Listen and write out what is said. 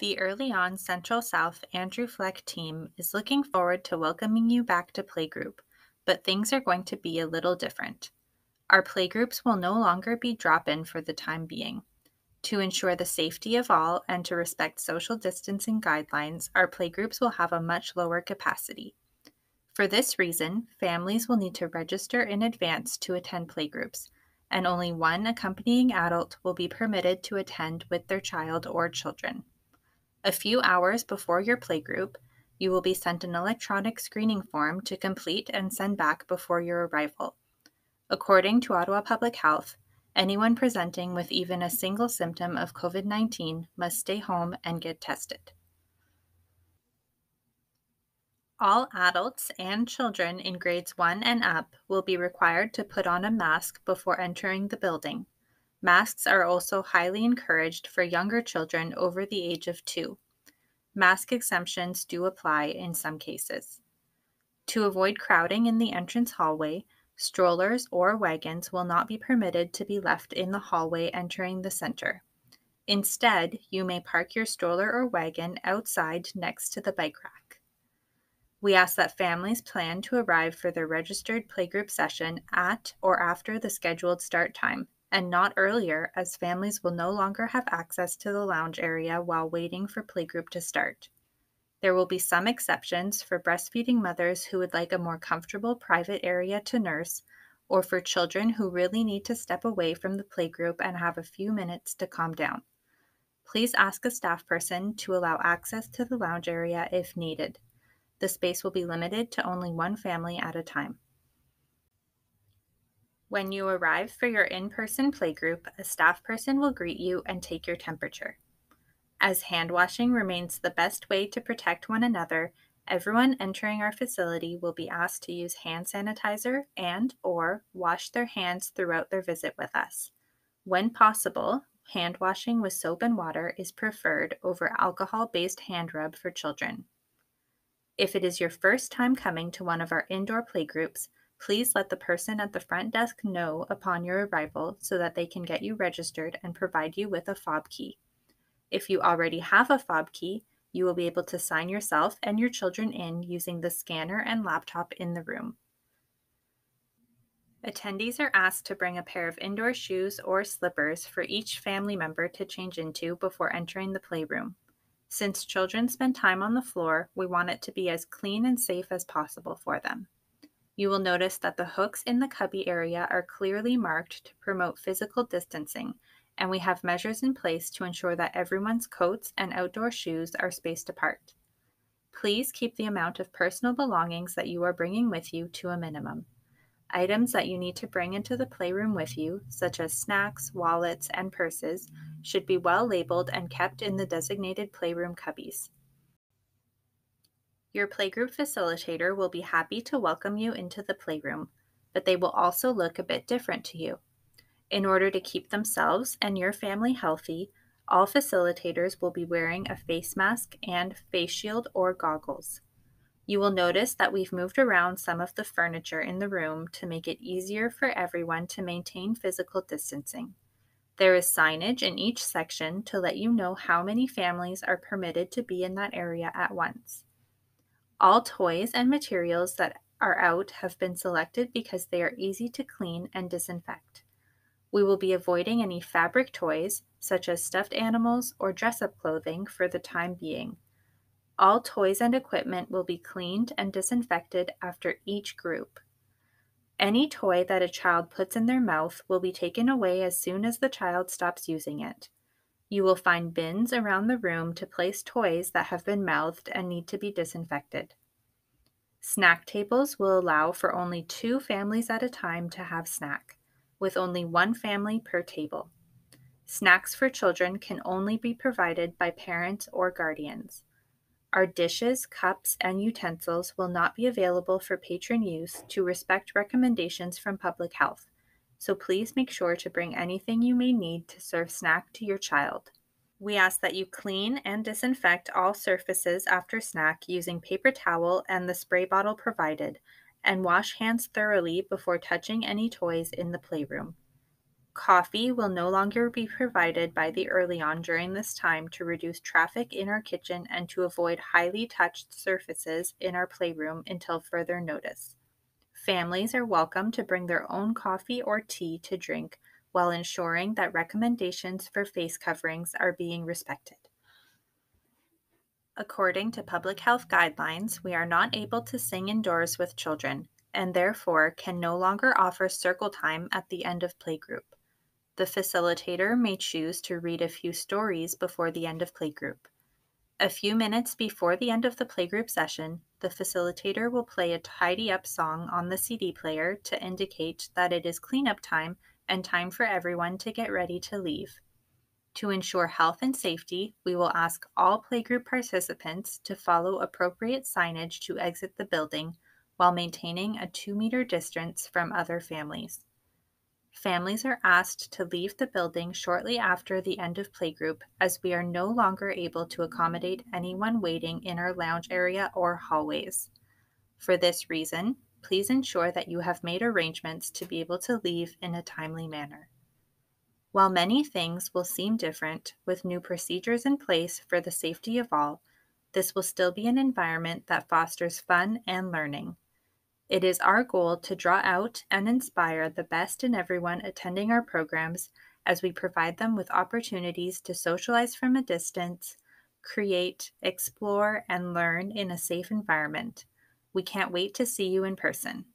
The EarlyON Central South Andrew Fleck team is looking forward to welcoming you back to playgroup, but things are going to be a little different. Our playgroups will no longer be drop-in for the time being. To ensure the safety of all and to respect social distancing guidelines, our playgroups will have a much lower capacity. For this reason, families will need to register in advance to attend playgroups, and only one accompanying adult will be permitted to attend with their child or children. A few hours before your playgroup, you will be sent an electronic screening form to complete and send back before your arrival. According to Ottawa Public Health, anyone presenting with even a single symptom of COVID-19 must stay home and get tested. All adults and children in grades 1 and up will be required to put on a mask before entering the building. Masks are also highly encouraged for younger children over the age of 2. Mask exemptions do apply in some cases. To avoid crowding in the entrance hallway, strollers or wagons will not be permitted to be left in the hallway entering the center. Instead, you may park your stroller or wagon outside next to the bike rack. We ask that families plan to arrive for their registered playgroup session at or after the scheduled start time, and not earlier, as families will no longer have access to the lounge area while waiting for playgroup to start. There will be some exceptions for breastfeeding mothers who would like a more comfortable private area to nurse, or for children who really need to step away from the playgroup and have a few minutes to calm down. Please ask a staff person to allow access to the lounge area if needed. The space will be limited to only one family at a time. When you arrive for your in-person playgroup, a staff person will greet you and take your temperature. As hand washing remains the best way to protect one another, everyone entering our facility will be asked to use hand sanitizer and/or wash their hands throughout their visit with us. When possible, hand washing with soap and water is preferred over alcohol-based hand rub for children. If it is your first time coming to one of our indoor playgroups, please let the person at the front desk know upon your arrival so that they can get you registered and provide you with a fob key. If you already have a fob key, you will be able to sign yourself and your children in using the scanner and laptop in the room. Attendees are asked to bring a pair of indoor shoes or slippers for each family member to change into before entering the playroom. Since children spend time on the floor, we want it to be as clean and safe as possible for them. You will notice that the hooks in the cubby area are clearly marked to promote physical distancing, and we have measures in place to ensure that everyone's coats and outdoor shoes are spaced apart. Please keep the amount of personal belongings that you are bringing with you to a minimum. Items that you need to bring into the playroom with you, such as snacks, wallets, and purses, should be well labeled and kept in the designated playroom cubbies. Your playgroup facilitator will be happy to welcome you into the playroom, but they will also look a bit different to you. In order to keep themselves and your family healthy, all facilitators will be wearing a face mask and face shield or goggles. You will notice that we've moved around some of the furniture in the room to make it easier for everyone to maintain physical distancing. There is signage in each section to let you know how many families are permitted to be in that area at once. All toys and materials that are out have been selected because they are easy to clean and disinfect. We will be avoiding any fabric toys, such as stuffed animals or dress-up clothing, for the time being. All toys and equipment will be cleaned and disinfected after each group. Any toy that a child puts in their mouth will be taken away as soon as the child stops using it. You will find bins around the room to place toys that have been mouthed and need to be disinfected. Snack tables will allow for only 2 families at a time to have snack, with only 1 family per table. Snacks for children can only be provided by parents or guardians. Our dishes, cups, and utensils will not be available for patron use to respect recommendations from public health, so please make sure to bring anything you may need to serve snack to your child. We ask that you clean and disinfect all surfaces after snack using paper towel and the spray bottle provided, and wash hands thoroughly before touching any toys in the playroom. Coffee will no longer be provided by the EarlyON during this time to reduce traffic in our kitchen and to avoid highly touched surfaces in our playroom until further notice. Families are welcome to bring their own coffee or tea to drink while ensuring that recommendations for face coverings are being respected. According to public health guidelines, we are not able to sing indoors with children and therefore can no longer offer circle time at the end of playgroup. The facilitator may choose to read a few stories before the end of playgroup. A few minutes before the end of the playgroup session, the facilitator will play a tidy up song on the CD player to indicate that it is cleanup time and time for everyone to get ready to leave. To ensure health and safety, we will ask all playgroup participants to follow appropriate signage to exit the building while maintaining a 2-meter distance from other families. Families are asked to leave the building shortly after the end of playgroup as we are no longer able to accommodate anyone waiting in our lounge area or hallways. For this reason, please ensure that you have made arrangements to be able to leave in a timely manner. While many things will seem different with new procedures in place for the safety of all, this will still be an environment that fosters fun and learning. It is our goal to draw out and inspire the best in everyone attending our programs as we provide them with opportunities to socialize from a distance, create, explore, and learn in a safe environment. We can't wait to see you in person.